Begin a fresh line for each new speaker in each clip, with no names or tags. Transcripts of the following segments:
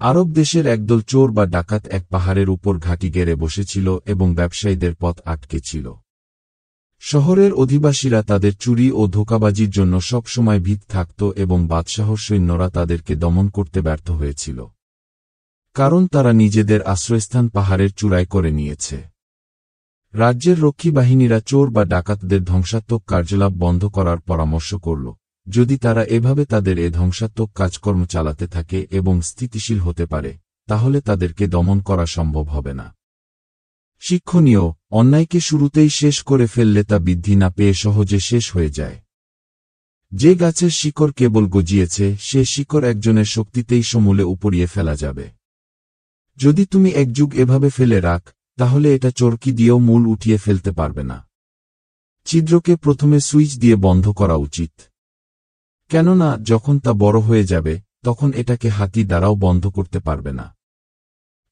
আরব দেশের একদল চোর বা ডাকাত এক পাহাড়ের উপর ঘাঁটি গেড়ে বসেছিল এবং ব্যবসায়ীদের পথ আটকে ছিল। শহরের অধিবাসীরা তাদের চুরি ও ধোঁকাবাজির জন্য সব সময় ভীত থাকত এবং বাদশাহর সৈন্যরা তাদেরকে দমন করতে ব্যর্থ হয়েছিল, কারণ তারা নিজেদের আশ্রয়স্থান পাহাড়ের চূড়ায় করে নিয়েছে। রাজ্যের রক্ষী বাহিনীরা চোর বা ডাকাতদের ধ্বংসাত্মক কার্যকলাপ বন্ধ করার পরামর্শ করল। যদি তারা এভাবে তাদের ধ্বংসাত্মক কাজকর্ম চালাতে থাকে এবং স্থিতিশীল হতে পারে, তাহলে তাদেরকে দমন করা সম্ভব হবে না। শিক্ষণীয়: অন্যায়কে শুরুতেই শেষ করে ফেললে তা বৃদ্ধি না পেয়ে সহজে শেষ হয়ে যায়। যে গাছের শিকড় কেবল গজিয়েছে, সে শিকড় একজনের শক্তিতেই সমূলে উপড়িয়ে ফেলা যাবে। যদি তুমি এক যুগ এভাবে ফেলে রাখ, তাহলে এটা চরকি দিয়েও মূল উঠিয়ে ফেলতে পারবে না। ছিদ্রকে প্রথমে সুইচ দিয়ে বন্ধ করা উচিত, কেননা যখন তা বড় হয়ে যাবে তখন এটাকে হাতি দ্বারাও বন্ধ করতে পারবে না।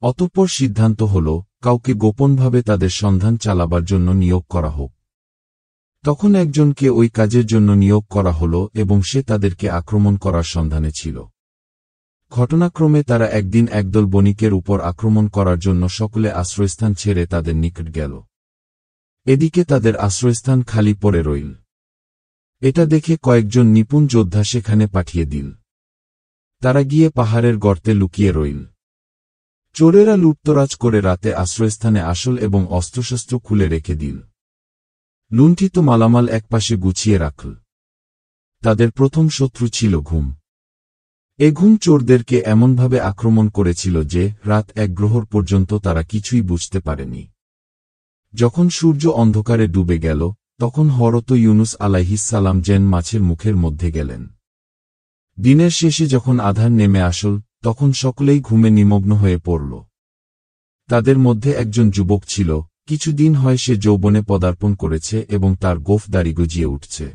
অতঃপর সিদ্ধান্ত হল, কাউকে গোপনভাবে তাদের সন্ধান চালাবার জন্য নিয়োগ করা হোক। তখন একজনকে ওই কাজের জন্য নিয়োগ করা হল এবং সে তাদেরকে আক্রমণ করার সন্ধানে ছিল। ঘটনাক্রমে তারা একদিন একদল বণিকের উপর আক্রমণ করার জন্য সকলে আশ্রয়স্থান ছেড়ে তাদের নিকট গেল। এদিকে তাদের আশ্রয়স্থান খালি পড়ে রইল। এটা দেখে কয়েকজন নিপুণ যোদ্ধা সেখানে পাঠিয়ে দিল। তারা গিয়ে পাহাড়ের গর্তে লুকিয়ে রইল। চোরেরা লুটতরাজ করে রাতে আশ্রয়স্থানে আসল এবং অস্ত্রশস্ত্র খুলে রেখে দিল। লুণ্ঠিত মালামাল একপাশে গুছিয়ে রাখল। তাদের প্রথম শত্রু ছিল ঘুম। এ ঘুম চোরদেরকে এমনভাবে আক্রমণ করেছিল যে রাত এক গ্রহর পর্যন্ত তারা কিছুই বুঝতে পারেনি। যখন সূর্য অন্ধকারে ডুবে গেল, তখন হযরত ইউনুস আলাইহিসসালাম যেন মাছের মুখের মধ্যে গেলেন। দিনের শেষে যখন আঁধার নেমে আসল, তখন সকলেই ঘুমে নিমগ্ন হয়ে পড়ল। তাদের মধ্যে একজন যুবক ছিল, কিছুদিন হয় সে যৌবনে পদার্পণ করেছে এবং তার গোঁফ দাড়ি গজিয়ে উঠছে।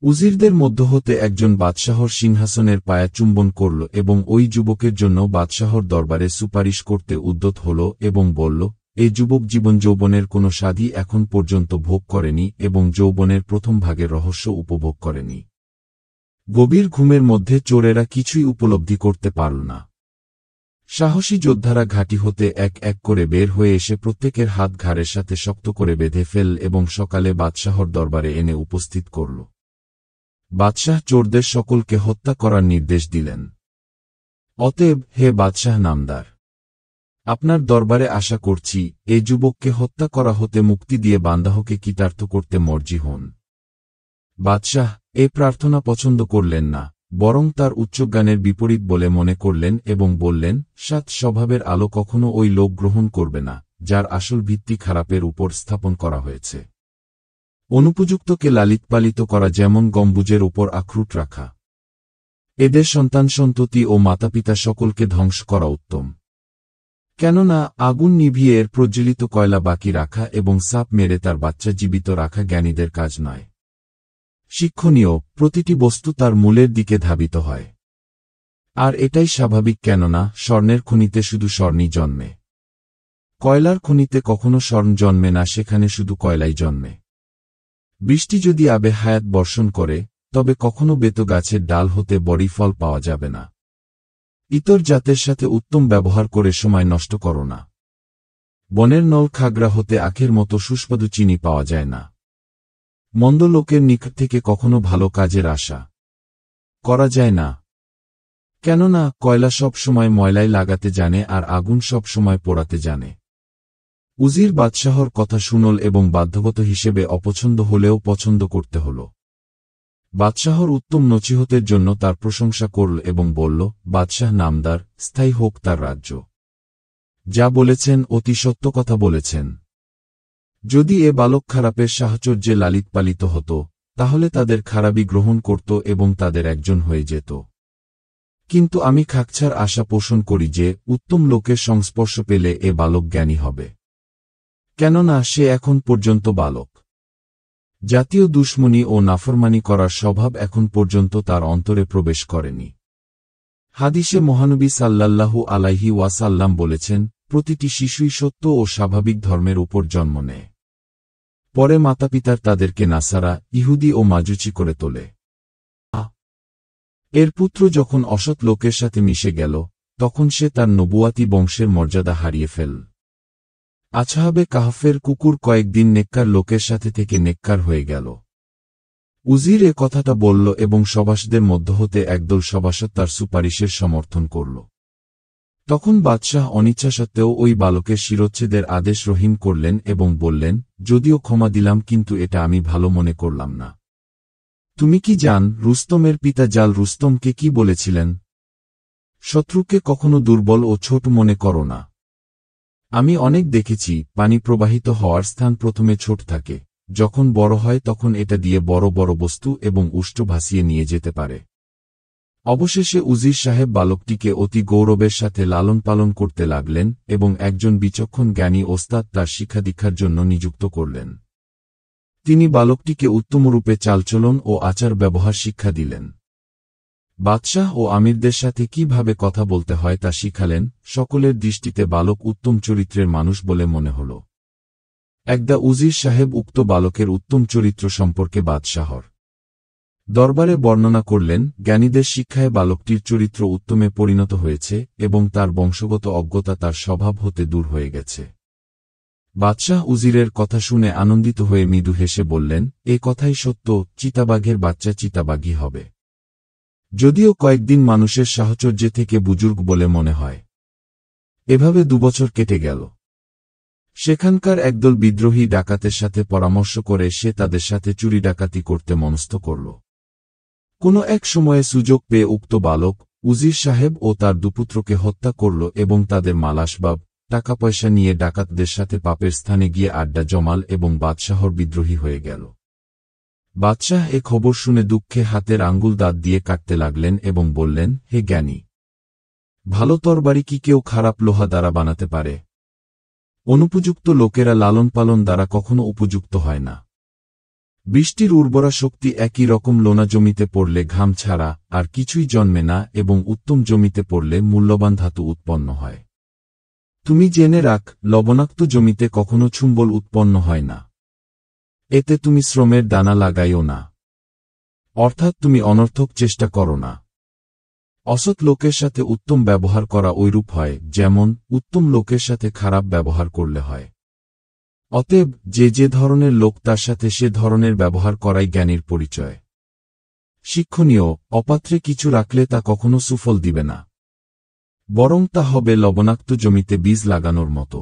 উজিরদের মধ্য হতে একজন বাদশাহর সিংহাসনের পায়া চুম্বন করল এবং ওই যুবকের জন্য বাদশাহর দরবারে সুপারিশ করতে উদ্যত হল এবং বলল, এই যুবক জীবন যৌবনের কোনো স্বাদই এখন পর্যন্ত ভোগ করেনি এবং যৌবনের প্রথম ভাগের রহস্য উপভোগ করেনি। গভীর ঘুমের মধ্যে চোরেরা কিছুই উপলব্ধি করতে পারল না। সাহসী যোদ্ধারা ঘাঁটি হতে এক এক করে বের হয়ে এসে প্রত্যেকের হাত ঘাড়ের সাথে শক্ত করে বেঁধে ফেল এবং সকালে বাদশাহর দরবারে এনে উপস্থিত করল। বাদশাহ চোরদের সকলকে হত্যা করার নির্দেশ দিলেন। অতএব, হে বাদশাহ নামদার, আপনার দরবারে আশা করছি এই যুবককে হত্যা করা হতে মুক্তি দিয়ে বান্দাহকে কৃতার্থ করতে মর্জি হন। বাদশাহ এ প্রার্থনা পছন্দ করলেন না, বরং তার উচ্চজ্ঞানের বিপরীত বলে মনে করলেন এবং বললেন, সৎ স্বভাবের আলো কখনো ওই লোক গ্রহণ করবে না যার আসল ভিত্তি খারাপের উপর স্থাপন করা হয়েছে। অনুপযুক্তকে লালিত পালিত করা যেমন গম্বুজের উপর আখরুট রাখা। এদের সন্তান সন্ততি ও মাতাপিতা সকলকে ধ্বংস করা উত্তম। কেননা আগুন নিভিয়ে এর প্রজ্বলিত কয়লা বাকি রাখা এবং সাপ মেরে তার বাচ্চা জীবিত রাখা জ্ঞানীদের কাজ নয়। শিক্ষণীয়: প্রতিটি বস্তু তার মূলের দিকে ধাবিত হয়। আর এটাই স্বাভাবিক, কেননা স্বর্ণের খনিতে শুধু স্বর্ণই জন্মে। কয়লার খনিতে কখনো স্বর্ণ জন্মে না, সেখানে শুধু কয়লাই জন্মে। বৃষ্টি যদি আবে হায়াত বর্ষণ করে, তবে কখনো বেত গাছের ডাল হতে বড়ি ফল পাওয়া যাবে না। ইতর জাতের সাথে উত্তম ব্যবহার করে সময় নষ্ট করো না। বনের নল খাগড়া হতে আখের মতো সুস্বাদু চিনি পাওয়া যায় না। মন্দ লোকের নিকট থেকে কখনো ভালো কাজের আশা করা যায় না, কেননা কয়লা সব সময় ময়লায় লাগাতে জানে আর আগুন সব সময় পোড়াতে জানে। উজির বাদশাহর কথা শুনল এবং বাধ্যগত হিসেবে অপছন্দ হলেও পছন্দ করতে হল। বাদশাহর উত্তম নছিহতের জন্য তার প্রশংসা করল এবং বলল, বাদশাহ নামদার, স্থায়ী হোক তার রাজ্য। যা বলেছেন অতি সত্য কথা বলেছেন। যদি এ বালক খারাপের সাহচর্যে লালিত পালিত হতো, তাহলে তাদের খারাপই গ্রহণ করত এবং তাদের একজন হয়ে যেত। কিন্তু আমি খাকছার আশা পোষণ করি যে উত্তম লোকের সংস্পর্শ পেলে এ বালক জ্ঞানী হবে, কেননা সে এখন পর্যন্ত বালক। জাতীয় দুশমনি ও নাফরমানি করার স্বভাব এখন পর্যন্ত তার অন্তরে প্রবেশ করেনি। হাদিসে মহানবী সাল্লাল্লাহু আলাইহি ওয়াসাল্লাম বলেছেন, প্রতিটি শিশুই সত্য ও স্বাভাবিক ধর্মের উপর জন্ম নেয়। পরে মাতাপিতার তাদেরকে নাসারা, ইহুদি ও মাজুচি করে তোলে। এর পুত্র যখন অসৎ লোকের সাথে মিশে গেল, তখন সে তার নবুয়াতি বংশের মর্যাদা হারিয়ে ফেল। আসহাবে কাহফের কুকুর কয়েকদিন নেককার লোকের সাথে থেকে নেককার হয়ে গেল। উজির এ কথাটা বলল এবং সভাসদের মধ্য হতে একদল সভাসদ তার সুপারিশের সমর্থন করল। তখন বাদশাহ অনিচ্ছা সত্ত্বেও ওই বালকের শিরচ্ছেদের আদেশ রহিম করলেন এবং বললেন, যদিও ক্ষমা দিলাম কিন্তু এটা আমি ভালো মনে করলাম না। তুমি কি জান রুস্তমের পিতা জাল রুস্তমকে কি বলেছিলেন? শত্রুকে কখনো দুর্বল ও ছোট মনে করো না। আমি অনেক দেখেছি পানি প্রবাহিত হওয়ার স্থান প্রথমে ছোট থাকে, যখন বড় হয় তখন এটা দিয়ে বড় বড় বস্তু এবং উষ্ট ভাসিয়ে নিয়ে যেতে পারে। অবশেষে উজির সাহেব বালকটিকে অতি গৌরবের সাথে লালন পালন করতে লাগলেন এবং একজন বিচক্ষণ জ্ঞানী ওস্তাদ তার শিক্ষাদীক্ষার জন্য নিযুক্ত করলেন। তিনি বালকটিকে উত্তমরূপে চালচলন ও আচার ব্যবহার শিক্ষা দিলেন। বাদশাহ ও আমিরদের সাথে কিভাবে কথা বলতে হয় তা শিখালেন। সকলের দৃষ্টিতে বালক উত্তম চরিত্রের মানুষ বলে মনে হল। একদা উজির সাহেব উক্ত বালকের উত্তম চরিত্র সম্পর্কে বাদশাহর দরবারে বর্ণনা করলেন। জ্ঞানীদের শিক্ষায় বালকটির চরিত্র উত্তমে পরিণত হয়েছে এবং তার বংশগত অজ্ঞতা তার স্বভাব হতে দূর হয়ে গেছে। বাদশাহ উজিরের কথা শুনে আনন্দিত হয়ে মৃদু হেসে বললেন, এ কথাই সত্য, চিতাবাঘের বাচ্চা চিতাবাঘই হবে। যদিও কয়েকদিন মানুষের সাহচর্যে থেকে বুজুর্গ বলে মনে হয়। এভাবে 2 বছর কেটে গেল। সেখানকার একদল বিদ্রোহী ডাকাতের সাথে পরামর্শ করে সে তাদের সাথে চুরি ডাকাতি করতে মনস্থ করল। কোনো এক সময়ে সুযোগ পেয়ে উক্ত বালক উজির সাহেব ও তার দুপুত্রকে হত্যা করল এবং তাদের মালাসবাব টাকা পয়সা নিয়ে ডাকাতদের সাথে পাপের স্থানে গিয়ে আড্ডা জমাল এবং বাদশাহর বিদ্রোহী হয়ে গেল। বাদশাহ এ খবর শুনে দুঃখে হাতের আঙ্গুল দাঁত দিয়ে কাটতে লাগলেন এবং বললেন, হে জ্ঞানী, ভালো তরবারি কি কেউ খারাপ লোহা দ্বারা বানাতে পারে? অনুপযুক্ত লোকেরা লালন পালন দ্বারা কখনো উপযুক্ত হয় না। বৃষ্টির উর্বরা শক্তি একই রকম লোনা জমিতে পড়লে ঘাম ছাড়া আর কিছুই জন্মে না এবং উত্তম জমিতে পড়লে মূল্যবান ধাতু উৎপন্ন হয়। তুমি জেনে রাখ, লবণাক্ত জমিতে কখনো চুম্বল উৎপন্ন হয় না। এতে তুমি শ্রমের দানা লাগাইও না, অর্থাৎ তুমি অনর্থক চেষ্টা করো না। অসৎ লোকের সাথে উত্তম ব্যবহার করা ঐরূপ হয় যেমন উত্তম লোকের সাথে খারাপ ব্যবহার করলে হয়। অতএব যে ধরনের লোক তার সাথে সে ধরনের ব্যবহার করাই জ্ঞানীর পরিচয়। শিক্ষণীয়, অপাত্রে কিছু রাখলে তা কখনো সুফল দিবে না, বরং তা হবে লবণাক্ত জমিতে বীজ লাগানোর মতো।